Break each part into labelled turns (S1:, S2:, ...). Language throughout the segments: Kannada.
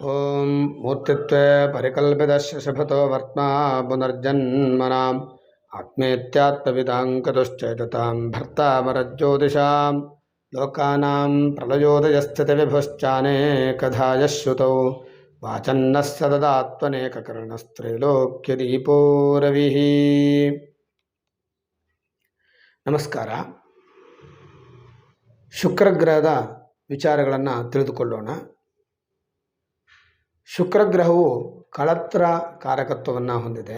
S1: ಓಂ ಮೂರ್ತಿತ್ವೇ ಪರಿಕಲ್ಪಿತಶ್ಚ ಶಪಥೋ ವರ್ತ್ಮಾ ಪುನರ್ಜನ್ಮನಾಂ ಆತ್ಮೇತ್ಯಾತ್ಮವಿದಾಂಕದುಶ್ಚೇತತಾಂ ಭರ್ತಾಮರಜ್ಯೋತಿಷಾಂ ಲೋಕಾನಾಂ ಪ್ರಳಯೋದಯಸ್ಥಿತಿವಿಭುಶ್ಚಾನೇಕಧಾ ಯಶ್ರುತೌ ವಾಚನ್ನಃ ಸತತಾತ್ಮನೇಕಕರ್ಣಸ್ತ್ರೈಲೋಕ್ಯದೀಪೋ ರವಿಃ. ನಮಸ್ಕಾರ. ಶುಕ್ರಗ್ರಹದ ವಿಚಾರಗಳನ್ನು ತಿಳಿದುಕೊಳ್ಳೋಣ. ಶುಕ್ರಗ್ರಹವು ಕಳತ್ರ ಕಾರಕತ್ವವನ್ನು ಹೊಂದಿದೆ.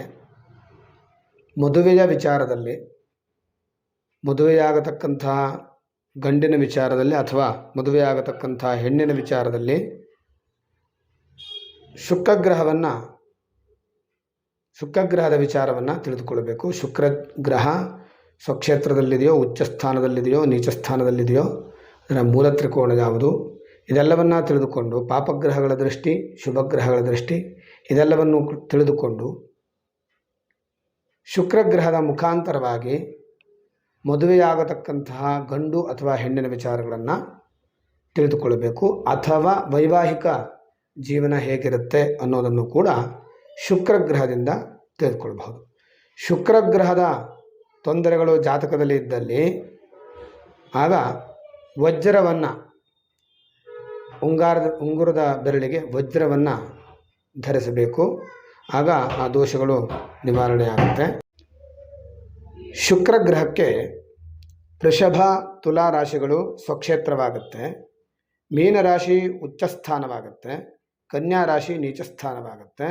S1: ಮದುವೆಯ ವಿಚಾರದಲ್ಲಿ, ಮದುವೆಯಾಗತಕ್ಕಂತಹ ಗಂಡಿನ ವಿಚಾರದಲ್ಲಿ ಅಥವಾ ಮದುವೆಯಾಗತಕ್ಕಂತಹ ಹೆಣ್ಣಿನ ವಿಚಾರದಲ್ಲಿ ಶುಕ್ರಗ್ರಹದ ವಿಚಾರವನ್ನು ತಿಳಿದುಕೊಳ್ಳಬೇಕು. ಶುಕ್ರಗ್ರಹ ಸ್ವಕ್ಷೇತ್ರದಲ್ಲಿದೆಯೋ, ಉಚ್ಚ ಸ್ಥಾನದಲ್ಲಿದೆಯೋ, ನೀಚ ಸ್ಥಾನದಲ್ಲಿದೆಯೋ, ಅದರ ಮೂಲ ತ್ರಿಕೋಣ ಯಾವುದು, ಇದೆಲ್ಲವನ್ನು ತಿಳಿದುಕೊಂಡು ಪಾಪಗ್ರಹಗಳ ದೃಷ್ಟಿ, ಶುಭಗ್ರಹಗಳ ದೃಷ್ಟಿ ಇದೆಲ್ಲವನ್ನು ತಿಳಿದುಕೊಂಡು ಶುಕ್ರಗ್ರಹದ ಮುಖಾಂತರವಾಗಿ ಮದುವೆಯಾಗತಕ್ಕಂತಹ ಗಂಡು ಅಥವಾ ಹೆಣ್ಣಿನ ವಿಚಾರಗಳನ್ನು ತಿಳಿದುಕೊಳ್ಳಬೇಕು. ಅಥವಾ ವೈವಾಹಿಕ ಜೀವನ ಹೇಗಿರುತ್ತೆ ಅನ್ನೋದನ್ನು ಕೂಡ ಶುಕ್ರಗ್ರಹದಿಂದ ತಿಳಿದುಕೊಳ್ಳಬಹುದು. ಶುಕ್ರಗ್ರಹದ ತೊಂದರೆಗಳು ಜಾತಕದಲ್ಲಿ ಇದ್ದಲ್ಲಿ ಆಗ ವಜ್ರವನ್ನು, ಉಂಗುರದ ಬೆರಳಿಗೆ ವಜ್ರವನ್ನು ಧರಿಸಬೇಕು. ಆಗ ಆ ದೋಷಗಳು ನಿವಾರಣೆಯಾಗುತ್ತೆ. ಶುಕ್ರಗ್ರಹಕ್ಕೆ ವೃಷಭ, ತುಲಾ ರಾಶಿಗಳು ಸ್ವಕ್ಷೇತ್ರವಾಗುತ್ತೆ. ಮೀನರಾಶಿ ಉಚ್ಚಸ್ಥಾನವಾಗುತ್ತೆ. ಕನ್ಯಾ ರಾಶಿ ನೀಚಸ್ಥಾನವಾಗುತ್ತೆ.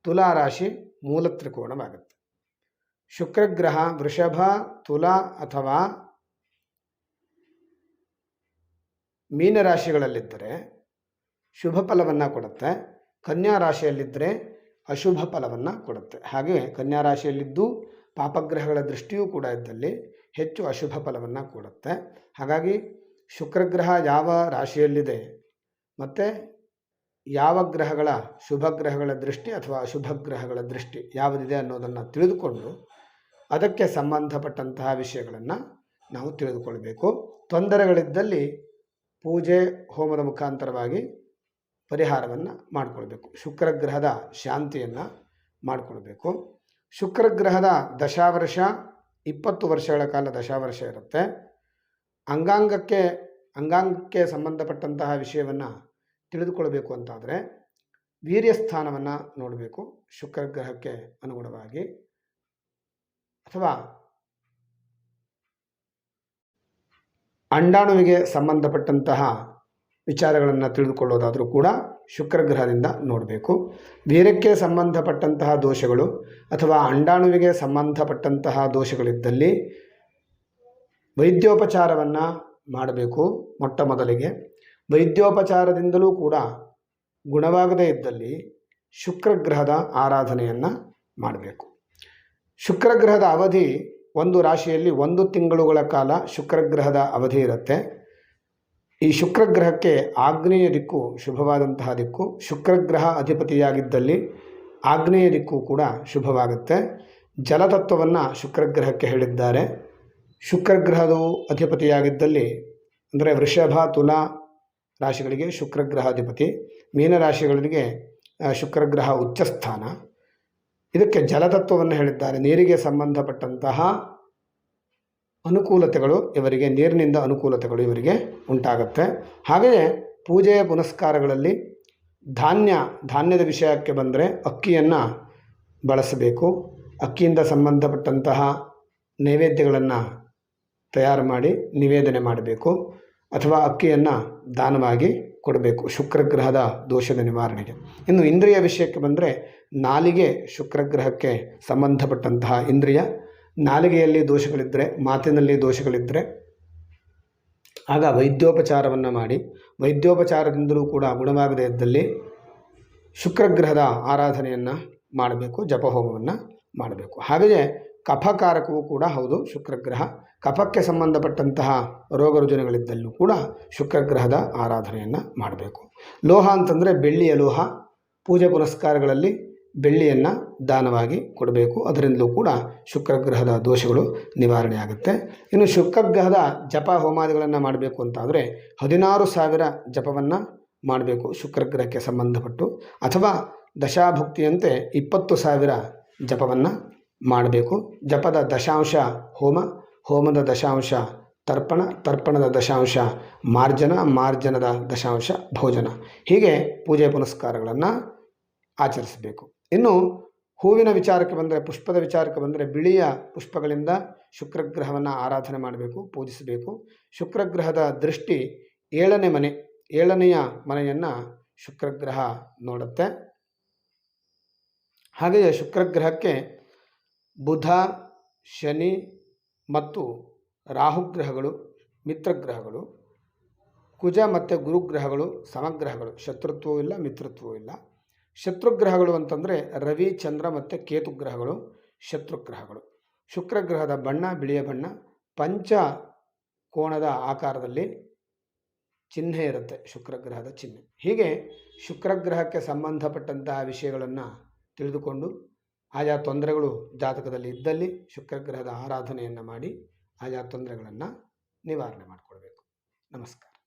S1: ತುಲಾ ರಾಶಿ ಮೂಲ ತ್ರಿಕೋಣವಾಗುತ್ತೆ. ಶುಕ್ರಗ್ರಹ ವೃಷಭ, ತುಲಾ ಅಥವಾ ಮೀನರಾಶಿಗಳಲ್ಲಿದ್ದರೆ ಶುಭ ಫಲವನ್ನು ಕೊಡುತ್ತೆ. ಕನ್ಯಾ ರಾಶಿಯಲ್ಲಿದ್ದರೆ ಅಶುಭ ಫಲವನ್ನು ಕೊಡುತ್ತೆ. ಹಾಗೆ ಕನ್ಯಾ ರಾಶಿಯಲ್ಲಿದ್ದು ಪಾಪಗ್ರಹಗಳ ದೃಷ್ಟಿಯೂ ಕೂಡ ಇದ್ದಲ್ಲಿ ಹೆಚ್ಚು ಅಶುಭ ಫಲವನ್ನು ಕೊಡುತ್ತೆ. ಹಾಗಾಗಿ ಶುಕ್ರಗ್ರಹ ಯಾವ ರಾಶಿಯಲ್ಲಿದೆ ಮತ್ತು ಯಾವ ಗ್ರಹಗಳ ಶುಭ ಗ್ರಹಗಳ ದೃಷ್ಟಿ ಅಥವಾ ಅಶುಭ ಗ್ರಹಗಳ ದೃಷ್ಟಿ ಯಾವುದಿದೆ ಅನ್ನೋದನ್ನು ತಿಳಿದುಕೊಂಡು ಅದಕ್ಕೆ ಸಂಬಂಧಪಟ್ಟಂತಹ ವಿಷಯಗಳನ್ನು ನಾವು ತಿಳಿದುಕೊಳ್ಬೇಕು. ತೊಂದರೆಗಳಿದ್ದಲ್ಲಿ ಪೂಜೆ, ಹೋಮದ ಮುಖಾಂತರವಾಗಿ ಪರಿಹಾರವನ್ನು ಮಾಡಿಕೊಳ್ಬೇಕು. ಶುಕ್ರಗ್ರಹದ ಶಾಂತಿಯನ್ನು ಮಾಡಿಕೊಳ್ಬೇಕು. ಶುಕ್ರಗ್ರಹದ ದಶಾವರ್ಷ 20 ವರ್ಷಗಳ ಕಾಲ ದಶಾವರ್ಷ ಇರುತ್ತೆ. ಅಂಗಾಂಗಕ್ಕೆ ಸಂಬಂಧಪಟ್ಟಂತಹ ವಿಷಯವನ್ನು ತಿಳಿದುಕೊಳ್ಬೇಕು ಅಂತಾದರೆ ವೀರ್ಯಸ್ಥಾನವನ್ನು ನೋಡಬೇಕು ಶುಕ್ರಗ್ರಹಕ್ಕೆ ಅನುಗುಣವಾಗಿ. ಅಥವಾ ಅಂಡಾಣುವಿಗೆ ಸಂಬಂಧಪಟ್ಟಂತಹ ವಿಚಾರಗಳನ್ನು ತಿಳಿದುಕೊಳ್ಳೋದಾದರೂ ಕೂಡ ಶುಕ್ರಗ್ರಹದಿಂದ ನೋಡಬೇಕು. ವೀರ್ಯಕ್ಕೆ ಸಂಬಂಧಪಟ್ಟಂತಹ ದೋಷಗಳು ಅಥವಾ ಅಂಡಾಣುವಿಗೆ ಸಂಬಂಧಪಟ್ಟಂತಹ ದೋಷಗಳಿದ್ದಲ್ಲಿ ವೈದ್ಯೋಪಚಾರವನ್ನು ಮಾಡಬೇಕು. ಮೊಟ್ಟ ಮೊದಲಿಗೆ ವೈದ್ಯೋಪಚಾರದಿಂದಲೂ ಕೂಡ ಗುಣವಾಗದೇ ಇದ್ದಲ್ಲಿ ಶುಕ್ರಗ್ರಹದ ಆರಾಧನೆಯನ್ನು ಮಾಡಬೇಕು. ಶುಕ್ರಗ್ರಹದ ಅವಧಿ ಒಂದು ರಾಶಿಯಲ್ಲಿ 1 ತಿಂಗಳುಗಳ ಕಾಲ ಶುಕ್ರಗ್ರಹದ ಅವಧಿ ಇರುತ್ತೆ. ಈ ಶುಕ್ರಗ್ರಹಕ್ಕೆ ಆಗ್ನೇಯ ದಿಕ್ಕು ಶುಭವಾದಂತಹ ದಿಕ್ಕು. ಶುಕ್ರಗ್ರಹ ಅಧಿಪತಿಯಾಗಿದ್ದಲ್ಲಿ ಆಗ್ನೇಯ ದಿಕ್ಕು ಕೂಡ ಶುಭವಾಗುತ್ತೆ. ಜಲತತ್ವವನ್ನು ಶುಕ್ರಗ್ರಹಕ್ಕೆ ಹೇಳಿದ್ದಾರೆ. ಶುಕ್ರಗ್ರಹದ ಅಧಿಪತಿಯಾಗಿದ್ದಲ್ಲಿ ಅಂದರೆ ವೃಷಭ, ತುಲಾ ರಾಶಿಗಳಿಗೆ ಶುಕ್ರಗ್ರಹ ಅಧಿಪತಿ, ಮೀನರಾಶಿಗಳಿಗೆ ಶುಕ್ರಗ್ರಹ ಉಚ್ಚಸ್ಥಾನ. ಇದಕ್ಕೆ ಜಲತತ್ವವನ್ನು ಹೇಳಿದ್ದಾರೆ. ನೀರಿಗೆ ಸಂಬಂಧಪಟ್ಟಂತಹ ಅನುಕೂಲತೆಗಳು ಇವರಿಗೆ, ನೀರಿನಿಂದ ಅನುಕೂಲತೆಗಳು ಇವರಿಗೆ ಉಂಟಾಗುತ್ತೆ. ಹಾಗೆಯೇ ಪೂಜೆಯ ಪುನಸ್ಕಾರಗಳಲ್ಲಿ ಧಾನ್ಯದ ವಿಷಯಕ್ಕೆ ಬಂದರೆ ಅಕ್ಕಿಯನ್ನು ಬಳಸಬೇಕು. ಅಕ್ಕಿಯಿಂದ ಸಂಬಂಧಪಟ್ಟಂತಹ ನೈವೇದ್ಯಗಳನ್ನು ತಯಾರು ಮಾಡಿ ನಿವೇದನೆ ಮಾಡಬೇಕು ಅಥವಾ ಅಕ್ಕಿಯನ್ನು ದಾನವಾಗಿ ಕೊಡಬೇಕು ಶುಕ್ರಗ್ರಹದ ದೋಷದ ನಿವಾರಣೆಗೆ. ಇನ್ನು ಇಂದ್ರಿಯ ವಿಷಯಕ್ಕೆ ಬಂದರೆ ನಾಲಿಗೆ ಶುಕ್ರಗ್ರಹಕ್ಕೆ ಸಂಬಂಧಪಟ್ಟಂತಹ ಇಂದ್ರಿಯ. ನಾಲಿಗೆಯಲ್ಲಿ ದೋಷಗಳಿದ್ದರೆ, ಮಾತಿನಲ್ಲಿ ದೋಷಗಳಿದ್ದರೆ ಆಗ ವೈದ್ಯೋಪಚಾರವನ್ನು ಮಾಡಿ, ವೈದ್ಯೋಪಚಾರದಿಂದಲೂ ಕೂಡ ಗುಣವಾಗದೇ ಇದ್ದಲ್ಲಿ ಶುಕ್ರಗ್ರಹದ ಆರಾಧನೆಯನ್ನು ಮಾಡಬೇಕು, ಜಪಹೋಮವನ್ನು ಮಾಡಬೇಕು. ಹಾಗೆಯೇ ಕಫಕಾರಕವೂ ಕೂಡ ಹೌದು ಶುಕ್ರಗ್ರಹ. ಕಫಕ್ಕೆ ಸಂಬಂಧಪಟ್ಟಂತಹ ರೋಗ ರುಜಿನಗಳಿದ್ದಲ್ಲೂ ಕೂಡ ಶುಕ್ರಗ್ರಹದ ಆರಾಧನೆಯನ್ನು ಮಾಡಬೇಕು. ಲೋಹ ಅಂತಂದರೆ ಬೆಳ್ಳಿಯ ಲೋಹ. ಪೂಜೆ ಪುನಸ್ಕಾರಗಳಲ್ಲಿ ಬೆಳ್ಳಿಯನ್ನು ದಾನವಾಗಿ ಕೊಡಬೇಕು. ಅದರಿಂದಲೂ ಕೂಡ ಶುಕ್ರಗ್ರಹದ ದೋಷಗಳು ನಿವಾರಣೆ ಆಗುತ್ತೆ. ಇನ್ನು ಶುಕ್ರಗ್ರಹದ ಜಪ ಹೋಮಾದಿಗಳನ್ನು ಮಾಡಬೇಕು ಅಂತಾದರೆ 16,000 ಜಪವನ್ನು ಮಾಡಬೇಕು ಶುಕ್ರಗ್ರಹಕ್ಕೆ ಸಂಬಂಧಪಟ್ಟು, ಅಥವಾ ದಶಾಭುಕ್ತಿಯಂತೆ 20,000 ಜಪವನ್ನು ಮಾಡಬೇಕು. ಜಪದ ದಶಾಂಶ ಹೋಮ, ಹೋಮದ ದಶಾಂಶ ತರ್ಪಣ, ತರ್ಪಣದ ದಶಾಂಶ ಮಾರ್ಜನ, ಮಾರ್ಜನದ ದಶಾಂಶ ಭೋಜನ. ಹೀಗೆ ಪೂಜೆ ಪುನಸ್ಕಾರಗಳನ್ನು ಆಚರಿಸಬೇಕು. ಇನ್ನು ಹೂವಿನ ವಿಚಾರಕ್ಕೆ ಬಂದರೆ, ಪುಷ್ಪದ ವಿಚಾರಕ್ಕೆ ಬಂದರೆ, ಬಿಳಿಯ ಪುಷ್ಪಗಳಿಂದ ಶುಕ್ರಗ್ರಹವನ್ನು ಆರಾಧನೆ ಮಾಡಬೇಕು, ಪೂಜಿಸಬೇಕು. ಶುಕ್ರಗ್ರಹದ ದೃಷ್ಟಿ 7ನೇ ಮನೆ, 7ನೆಯ ಮನೆಯನ್ನು ಶುಕ್ರಗ್ರಹ ನೋಡುತ್ತೆ. ಹಾಗೆಯೇ ಶುಕ್ರಗ್ರಹಕ್ಕೆ ಬುಧ, ಶನಿ ಮತ್ತು ರಾಹುಗ್ರಹಗಳು ಮಿತ್ರಗ್ರಹಗಳು, ಕುಜ ಮತ್ತು ಗುರುಗ್ರಹಗಳು ಸಮಗ್ರಹಗಳು, ಶತ್ರುತ್ವವೂ ಇಲ್ಲ ಮಿತ್ರತ್ವವೂ ಇಲ್ಲ. ಶತ್ರುಗ್ರಹಗಳು ಅಂತಂದರೆ ರವಿ, ಚಂದ್ರ ಮತ್ತು ಕೇತುಗ್ರಹಗಳು ಶತ್ರುಗ್ರಹಗಳು. ಶುಕ್ರಗ್ರಹದ ಬಣ್ಣ ಬಿಳಿಯ ಬಣ್ಣ, ಪಂಚ ಕೋಣದ ಆಕಾರದಲ್ಲಿ ಚಿಹ್ನೆ ಇರುತ್ತೆ ಶುಕ್ರಗ್ರಹದ ಚಿಹ್ನೆ. ಹೀಗೆ ಶುಕ್ರಗ್ರಹಕ್ಕೆ ಸಂಬಂಧಪಟ್ಟಂತಹ ವಿಷಯಗಳನ್ನು ತಿಳಿದುಕೊಂಡು ಆಯಾ ತೊಂದರೆಗಳು ಜಾತಕದಲ್ಲಿ ಇದ್ದಲ್ಲಿ ಶುಕ್ರಗ್ರಹದ ಆರಾಧನೆಯನ್ನು ಮಾಡಿ ಆಯಾ ತೊಂದರೆಗಳನ್ನು ನಿವಾರಣೆ ಮಾಡಿಕೊಳ್ಬೇಕು. ನಮಸ್ಕಾರ.